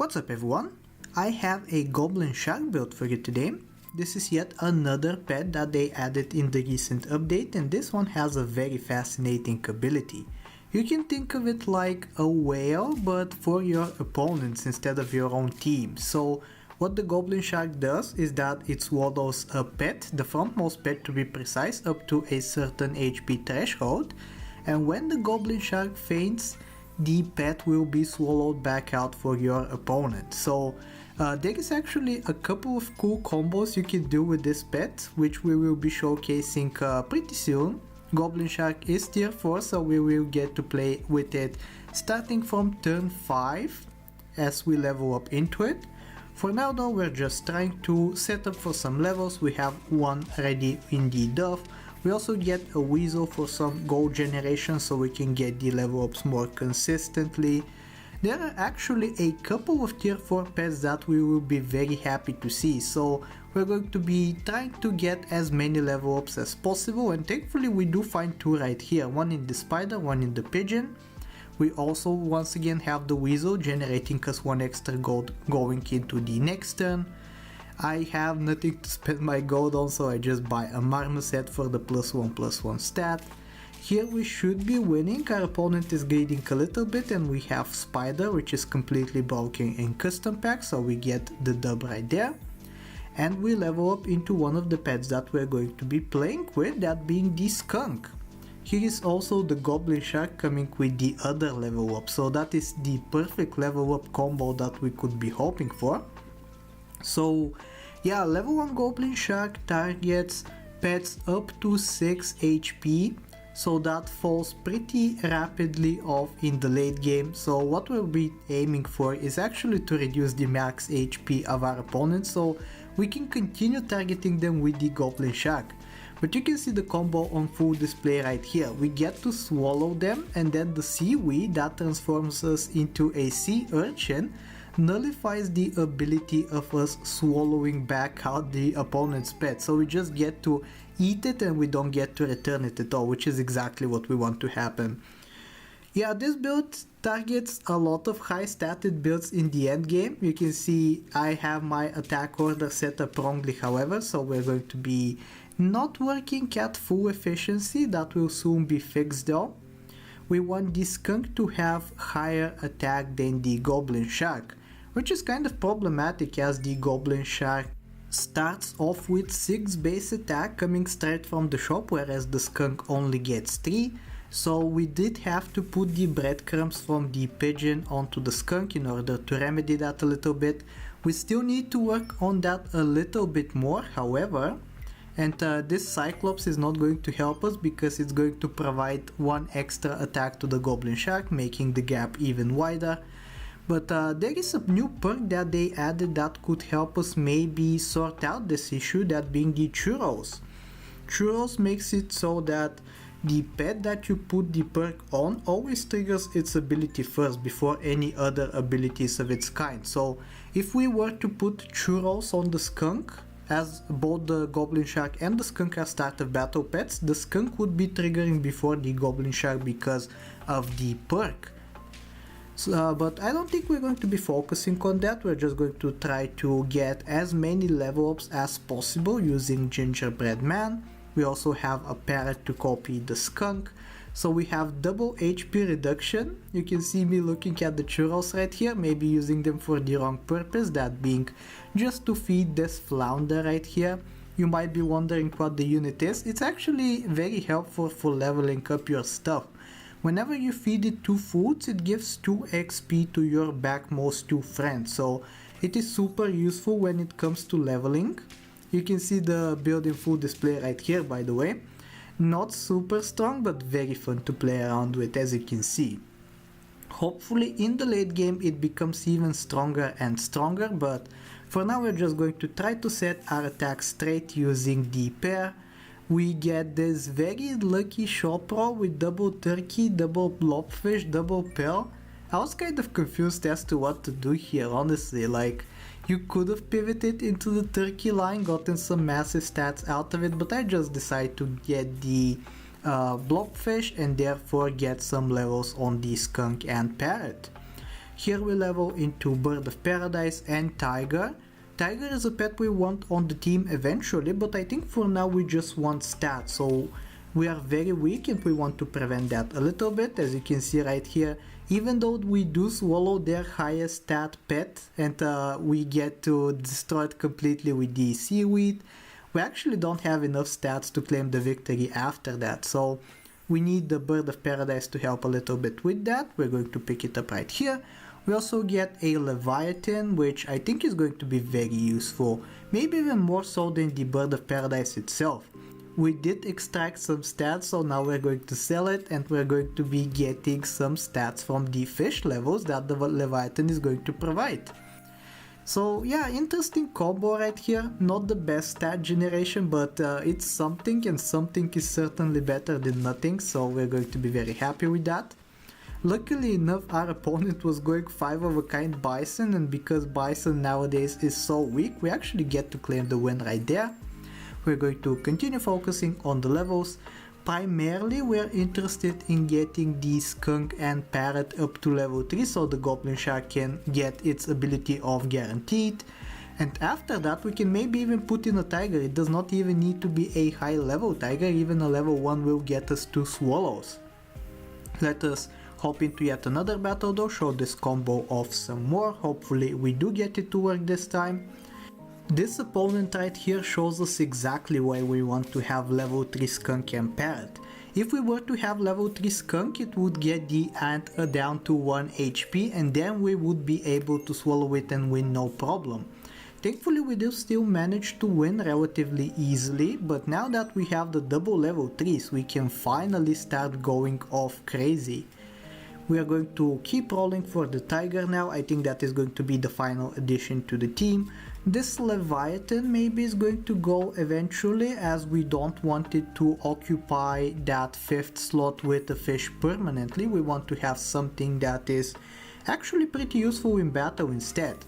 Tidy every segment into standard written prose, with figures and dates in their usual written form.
What's up everyone? I have a Goblin Shark build for you today. This is yet another pet that they added in the recent update, and this one has a very fascinating ability. You can think of it like a whale but for your opponents instead of your own team. So what the Goblin Shark does is that it swallows a pet, the frontmost pet to be precise, up to a certain HP threshold, and when the Goblin Shark faints, the pet will be swallowed back out for your opponent. So there is actually a couple of cool combos you can do with this pet, which we will be showcasing pretty soon. Goblin Shark is tier 4, so we will get to play with it starting from turn 5 as we level up into it. For now though, we're just trying to set up for some levels. We have one ready in the Dove. We also get a Weasel for some gold generation so we can get the level ups more consistently. There are actually a couple of tier 4 pets that we will be very happy to see, so we're going to be trying to get as many level ups as possible, and thankfully we do find two right here, one in the spider, one in the pigeon. We also once again have the Weasel generating us one extra gold going into the next turn. I have nothing to spend my gold on, so I just buy a Marmoset for the +1/+1 stat. Here we should be winning. Our opponent is bleeding a little bit, and we have Spider, which is completely broken in custom pack, so we get the dub right there. And we level up into one of the pets that we're going to be playing with, that being the Skunk. Here is also the Goblin Shark coming with the other level up, so that is the perfect level up combo that we could be hoping for. So yeah, level 1 Goblin Shark targets pets up to 6 HP, so that falls pretty rapidly off in the late game. So what we'll be aiming for is actually to reduce the max HP of our opponents so we can continue targeting them with the Goblin Shark. But you can see the combo on full display right here. We get to swallow them, and then the seaweed that transforms us into a sea urchin nullifies the ability of us swallowing back out the opponent's pet. So we just get to eat it and we don't get to return it at all, which is exactly what we want to happen. Yeah, this build targets a lot of high statted builds in the end game. You can see I have my attack order set up wrongly, however, so we're going to be not working at full efficiency. That will soon be fixed though. We want the Skunk to have higher attack than the Goblin Shark, which is kind of problematic as the Goblin Shark starts off with 6 base attack coming straight from the shop, whereas the Skunk only gets 3. So we did have to put the breadcrumbs from the pigeon onto the Skunk in order to remedy that a little bit. We still need to work on that a little bit more, however, and this Cyclops is not going to help us because it's going to provide 1 extra attack to the Goblin Shark, making the gap even wider. But there is a new perk that they added that could help us maybe sort out this issue, that being the Churros. Churros makes it so that the pet that you put the perk on always triggers its ability first before any other abilities of its kind. So if we were to put Churros on the Skunk, as both the Goblin Shark and the Skunk are start of battle pets, the Skunk would be triggering before the Goblin Shark because of the perk. So, but I don't think we're going to be focusing on that. We're just going to try to get as many level ups as possible using Gingerbread Man. We also have a parrot to copy the Skunk. So we have double HP reduction. You can see me looking at the Churros right here, maybe using them for the wrong purpose, that being just to feed this flounder right here. You might be wondering what the unit is. It's actually very helpful for leveling up your stuff. Whenever you feed it 2 foods, it gives 2 XP to your backmost 2 friends, so it is super useful when it comes to leveling. You can see the build in full display right here, by the way. Not super strong, but very fun to play around with, as you can see. Hopefully in the late game it becomes even stronger and stronger, but for now we're just going to try to set our attack straight using the pair. We get this very lucky shop roll with double turkey, double blobfish, double pearl. I was kind of confused as to what to do here, honestly. Like, you could have pivoted into the turkey line, gotten some massive stats out of it, but I just decided to get the blobfish and therefore get some levels on the skunk and parrot. Here we level into Bird of Paradise and Tiger. Tiger is a pet we want on the team eventually, but I think for now we just want stats, so we are very weak and we want to prevent that a little bit. As you can see right here, even though we do swallow their highest stat pet and we get to destroy it completely with the seaweed, we actually don't have enough stats to claim the victory after that, so we need the Bird of Paradise to help a little bit with that. We're going to pick it up right here. We also get a Leviathan, which I think is going to be very useful, maybe even more so than the Bird of Paradise itself. We did extract some stats, so now we're going to sell it and we're going to be getting some stats from the fish levels that the Leviathan is going to provide. So yeah, interesting combo right here. Not the best stat generation, but it's something, and something is certainly better than nothing, so we're going to be very happy with that. Luckily enough, our opponent was going 5 of a kind Bison, and because Bison nowadays is so weak, we actually get to claim the win right there. We're going to continue focusing on the levels. Primarily we're interested in getting the Skunk and Parrot up to level 3 so the Goblin Shark can get its ability of Guaranteed. And after that we can maybe even put in a Tiger. It does not even need to be a high level Tiger, even a level 1 will get us 2 Swallows. Let us hop into yet another battle though, show this combo off some more. Hopefully we do get it to work this time. This opponent right here shows us exactly why we want to have level 3 Skunk and Parrot. If we were to have level 3 Skunk, it would get the Ant down to 1 HP and then we would be able to swallow it and win no problem. Thankfully we do still manage to win relatively easily, but now that we have the double level 3s we can finally start going off crazy. We are going to keep rolling for the Tiger now. I think that is going to be the final addition to the team. This Leviathan maybe is going to go eventually, as we don't want it to occupy that 5th slot with the fish permanently. We want to have something that is actually pretty useful in battle instead.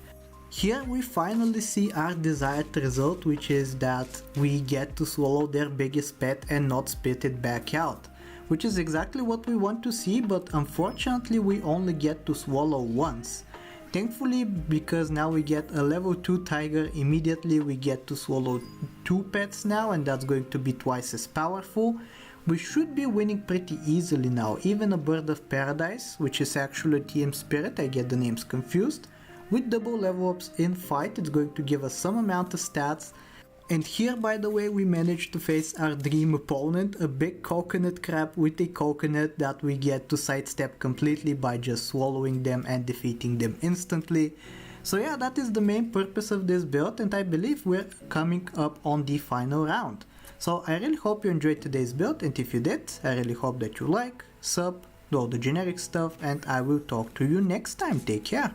Here we finally see our desired result, which is that we get to swallow their biggest pet and not spit it back out. Which is exactly what we want to see, but unfortunately we only get to swallow once. Thankfully, because now we get a level 2 Tiger, immediately we get to swallow 2 pets now, and that's going to be twice as powerful. We should be winning pretty easily now. Even a Bird of Paradise, which is actually Team Spirit, I get the names confused. With double level ups in fight, it's going to give us some amount of stats. And here, by the way, we managed to face our dream opponent, a big coconut crab with a coconut that we get to sidestep completely by just swallowing them and defeating them instantly. So yeah, that is the main purpose of this build, and I believe we're coming up on the final round. So I really hope you enjoyed today's build, and if you did, I really hope that you like, sub, do all the generic stuff, and I will talk to you next time. Take care!